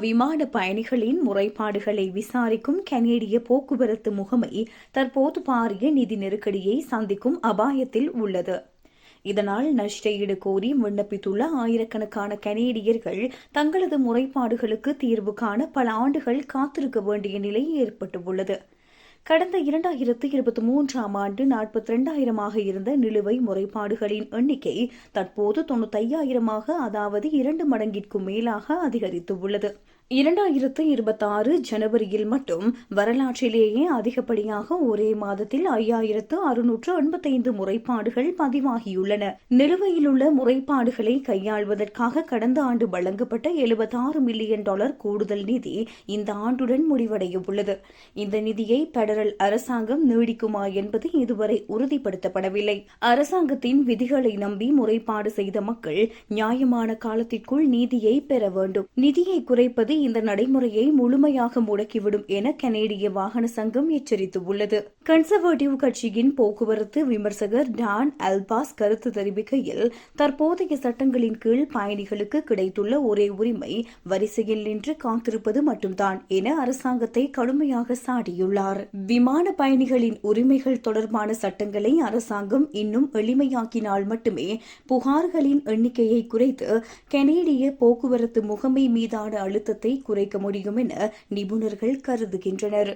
விமான பயணிகளின் முறைப்பாடுகளை விசாரிக்கும் கனேடிய போக்குவரத்து முகமை தற்போது பாரிய நிதி நெருக்கடியை சந்திக்கும் அபாயத்தில் உள்ளது. இதனால் நஷ்டஈடு கோரி விண்ணப்பித்துள்ள ஆயிரக்கணக்கான கனேடியர்கள் தங்களது முறைப்பாடுகளுக்கு தீர்வு காண பல ஆண்டுகள் காத்திருக்க வேண்டிய நிலை ஏற்பட்டுள்ளது. கடந்த 2023ஆம் ஆண்டு 42,000ஆக இருந்த நிலுவை முறைப்பாடுகளின் எண்ணிக்கை தற்போது 95,000ஆக, அதாவது 2 மடங்கிற்கும் மேலாக அதிகரித்துள்ளது. 2026 ஜனவரியில் மட்டும் வரலாற்றிலேயே அதிகப்படியாக ஒரே மாதத்தில் 5,685 முறைப்பாடுகள் பதிவாகியுள்ளன. நிலுவையில் உள்ள முறைப்பாடுகளை கையாள்வதற்காக கடந்த ஆண்டு வழங்கப்பட்ட $76 மில்லியன் கூடுதல் நிதி இந்த ஆண்டுடன் முடிவடைய உள்ளது. இந்த நிதியை பெடரல் அரசாங்கம் நீடிக்குமா என்பது இதுவரை உறுதிப்படுத்தப்படவில்லை. அரசாங்கத்தின் விதிகளை நம்பி முறைப்பாடு செய்த மக்கள் நியாயமான காலத்திற்குள் நீதியை பெற வேண்டும். நிதியை குறைப்பது இந்த நடைமுறையை முழுமையாக முடக்கிவிடும் என கனேடிய வாகன சங்கம் எச்சரித்துள்ளது. கன்சர்வேட்டிவ் கட்சியின் போக்குவரத்து விமர்சகர் டான் அல்பாஸ் கருத்து தெரிவிக்கையில், தற்போதைய சட்டங்களின் கீழ் பயணிகளுக்கு கிடைத்துள்ள ஒரே உரிமை வரிசையில் நின்று காத்திருப்பது மட்டும்தான் என அரசாங்கத்தை கடுமையாக சாடியுள்ளார். விமான பயணிகளின் உரிமைகள் தொடர்பான சட்டங்களை அரசாங்கம் இன்னும் எளிமையாக்கினால் மட்டுமே புகார்களின் எண்ணிக்கையை குறைத்து கனேடிய போக்குவரத்து முகமை மீதான அழுத்தத்தை குறைக்க முடியும் என நிபுணர்கள் கருதுகின்றனர்.